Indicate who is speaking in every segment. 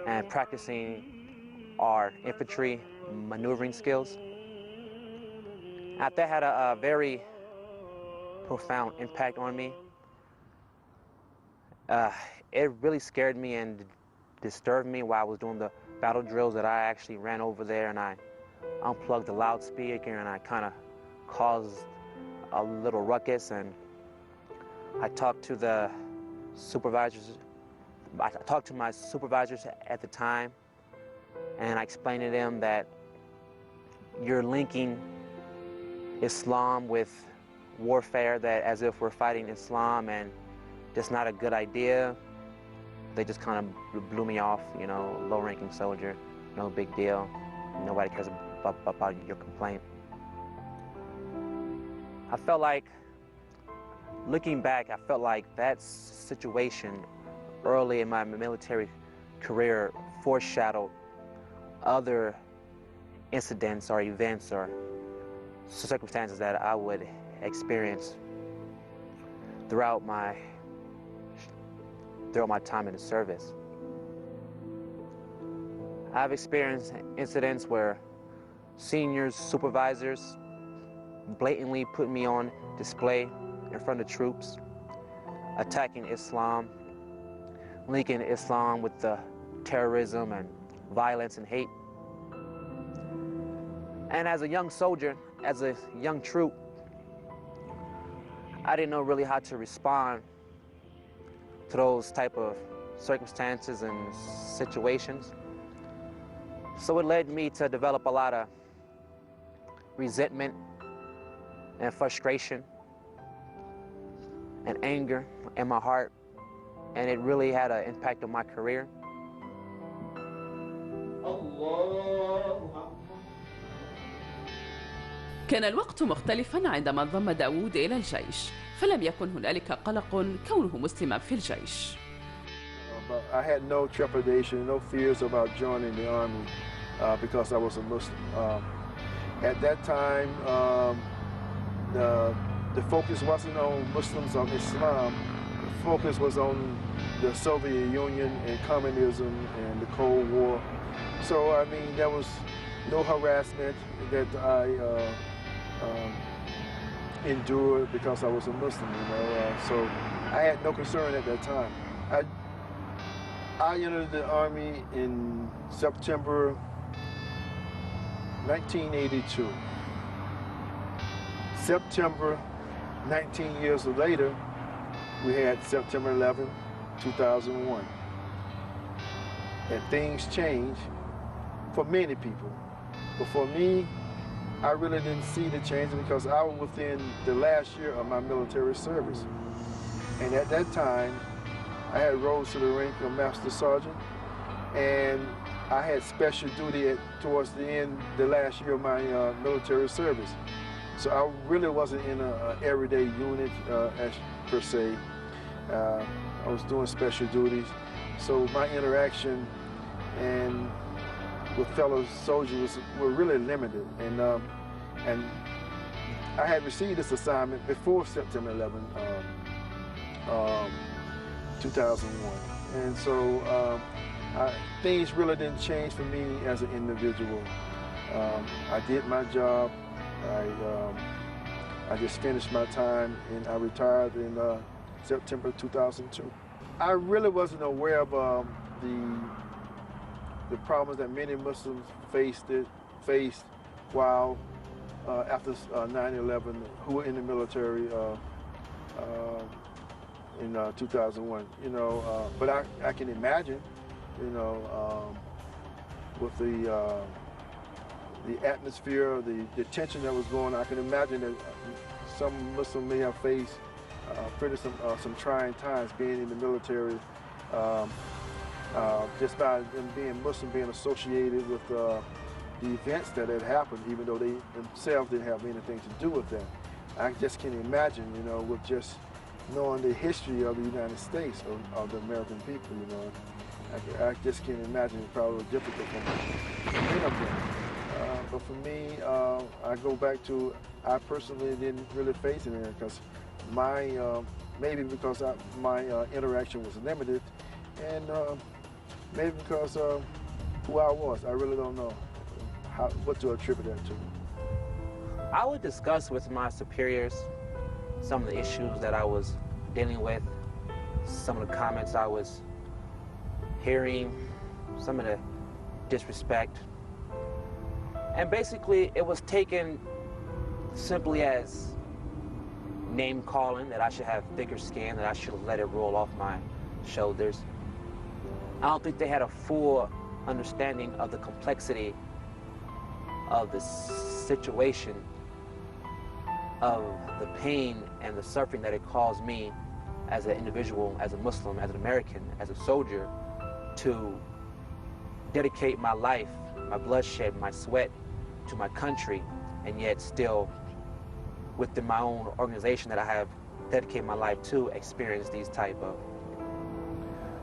Speaker 1: and practicing our infantry maneuvering skills. That had a very profound impact on me. It really scared me and disturbed me while I was doing the battle drills that I actually ran over there and I unplugged the loudspeaker and I kind of caused a little ruckus, and I talked to the supervisors. I talked to my supervisors at the time, and I explained to them that you're linking Islam with warfare, that as if we're fighting Islam, and that's not a good idea. They just kind of blew me off, you know, low-ranking soldier, no big deal. Nobody cares about your complaint. I felt like, looking back, I felt like that situation early in my military career foreshadowed other incidents or events or circumstances that I would experience throughout my time in the service. I've experienced incidents where seniors, supervisors blatantly put me on display in front of troops, attacking Islam, linking Islam with the terrorism and violence and hate. And as a young soldier, as a young troop, I didn't know really how to respond to those type of circumstances and situations. So it led me to develop a lot of resentment and frustration and anger in my heart, and it really had an impact on my career.
Speaker 2: كان الوقت مختلفا عندما انضم داوود إلى الجيش، فلم يكن هنالك قلق كونه مسلما في الجيش.
Speaker 3: I had no trepidation, no fears about joining the army because I was a Muslim. At that time, the focus wasn't on Muslims or Islam. The focus was on the Soviet Union and communism and the Cold War. So, I mean, there was no harassment that I endured because I was a Muslim, you know. So I had no concern at that time. I entered the Army in September 1982. September, 19 years later, we had September 11, 2001. And things changed for many people. But for me, I really didn't see the change because I was within the last year of my military service. And at that time, I had rose to the rank of Master Sergeant, and I had special duty towards the end, the last year of my military service. So I really wasn't in an everyday unit per se. I was doing special duties. So my interaction and with fellow soldiers were really limited. And I had received this assignment before September 11, 2001. And so things really didn't change for me as an individual. I did my job. I just finished my time and I retired in September 2002. I really wasn't aware of the problems that many Muslims faced while after 9/11, who were in the military in 2001. You know, but I can imagine, you know, with the atmosphere, the tension that was going on, I can imagine that some Muslims may have faced some trying times being in the military, just by them being Muslim, being associated with the events that had happened, even though they themselves didn't have anything to do with that. I just can imagine, you know, with just knowing the history of the United States, of the American people, you know, I just can't imagine it's probably difficult for many of them. But for me, I go back to, I personally didn't really face it because maybe because my interaction was limited, and Maybe because of who I was. I really don't know what to attribute that to.
Speaker 1: I would discuss with my superiors some of the issues that I was dealing with, some of the comments I was hearing, some of the disrespect. And basically, it was taken simply as name calling, that I should have thicker skin, that I should let it roll off my shoulders. I don't think they had a full understanding of the complexity of the situation, of the pain and the suffering that it caused me as an individual, as a Muslim, as an American, as a soldier, to dedicate my life, my bloodshed, my sweat to my country, and yet still within my own organization that I have dedicated my life to experience these type of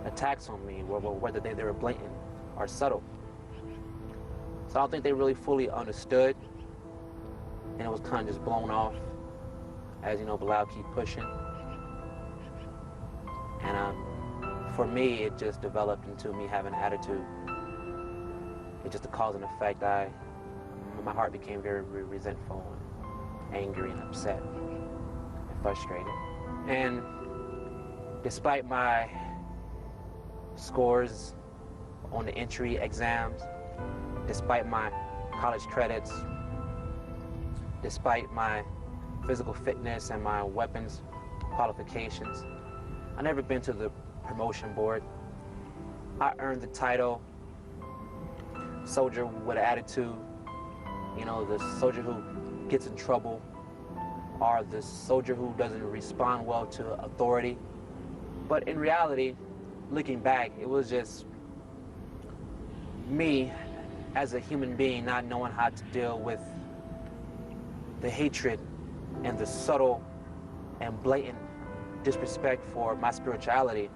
Speaker 1: attacks on me, whether they were blatant or subtle. So I don't think they really fully understood, and it was kind of just blown off as, you know, Bilal keep pushing. And for me, it just developed into me having an attitude. It's just a cause and effect. My heart became very resentful and angry and upset and frustrated. And despite my scores on the entry exams, despite my college credits, despite my physical fitness and my weapons qualifications, I've never been to the promotion board. I earned the title soldier with an attitude, you know, the soldier who gets in trouble, or the soldier who doesn't respond well to authority. But in reality, looking back, it was just me as a human being not knowing how to deal with the hatred and the subtle and blatant disrespect for my spirituality.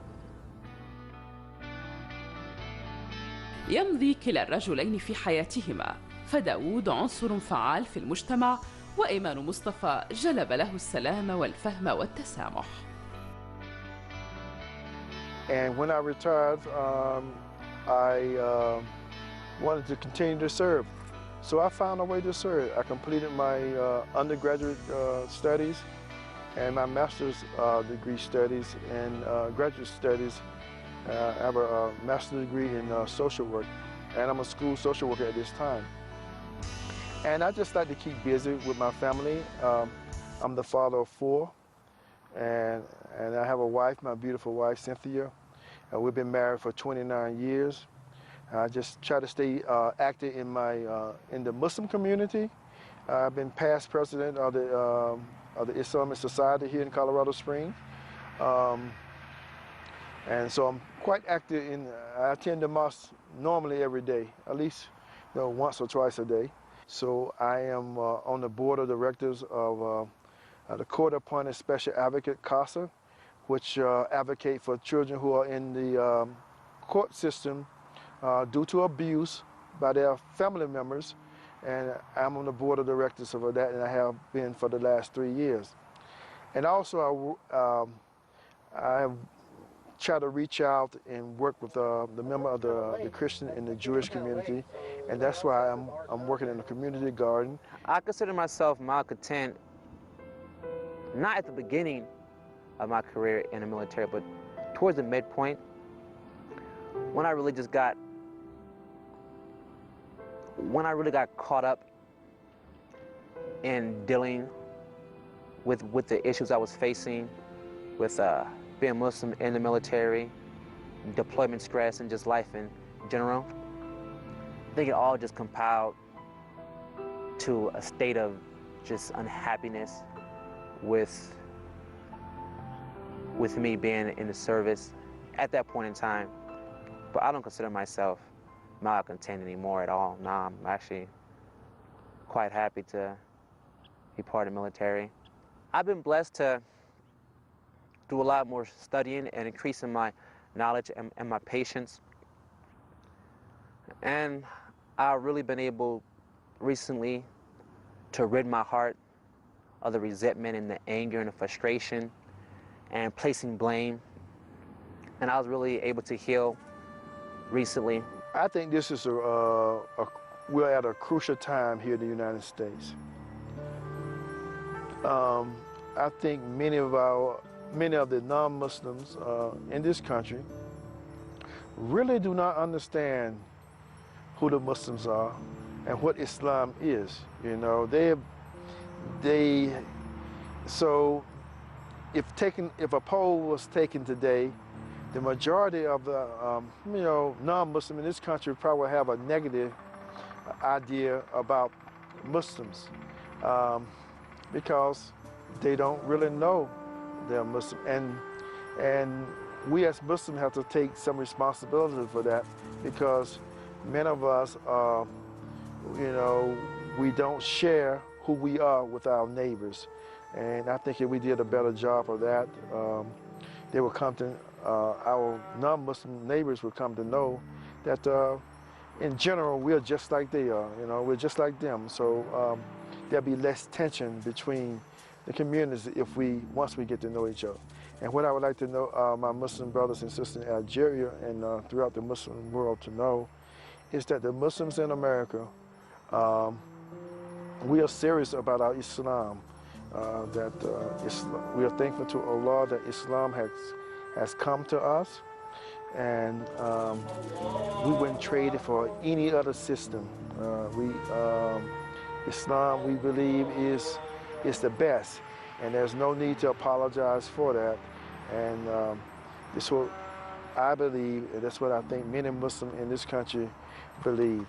Speaker 2: يمضي كلا الرجلين في حياتهما، فداود عنصر فعال في المجتمع، وإيمان مصطفى جلب له السلام والفهم والتسامح.
Speaker 3: And when I retired, I wanted to continue to serve. So I found a way to serve. I completed my undergraduate studies and my master's degree studies and graduate studies. I have a master's degree in social work, and I'm a school social worker at this time. And I just like to keep busy with my family. I'm the father of 4, and I have a wife, my beautiful wife, Cynthia. We've been married for 29 years. I just try to stay active in the Muslim community. I've been past president of the Islamic Society here in Colorado Springs. And so I'm quite active I attend the mosque normally every day, at least, you know, once or twice a day. So I am on the board of directors of the court-appointed special advocate, CASA, which advocate for children who are in the court system due to abuse by their family members. And I'm on the board of directors of that, and I have been for the last 3 years. And also I have try to reach out and work with the member of the Christian and the Jewish community, and that's why I'm working in the community garden.
Speaker 1: I consider myself malcontent, not at the beginning of my career in the military, but towards the midpoint, when I really got caught up in dealing with the issues I was facing with being Muslim in the military, deployment stress, and just life in general. I think it all just compiled to a state of just unhappiness with me being in the service at that point in time. But I don't consider myself malcontent anymore at all. Nah, I'm actually quite happy to be part of the military. I've been blessed to do a lot more studying and increasing my knowledge and my patience. And I've really been able recently to rid my heart of the resentment and the anger and the frustration and placing blame. And I was really able to heal recently.
Speaker 3: I think this is we're at a crucial time here in the United States. I think many of the non-Muslims in this country really do not understand who the Muslims are and what Islam is. You know, so if a poll was taken today, the majority of the non-Muslim in this country probably have a negative idea about Muslims because they don't really know they're Muslim, and we as Muslims have to take some responsibility for that, because many of us we don't share who we are with our neighbors, and I think if we did a better job of that, they will come to our non-Muslim neighbors will come to know that in general we're just like they are. You know, we're just like them. So there'll be less tension between the communities once we get to know each other. And what I would like to know my Muslim brothers and sisters in Algeria and throughout the Muslim world to know is that the Muslims in America, we are serious about our Islam. We are thankful to Allah that Islam has come to us, and we wouldn't trade it for any other system. Islam, we believe, is the best, and there's no need to apologize for that. And this is what I believe, and that's what I think many Muslims in this country believe.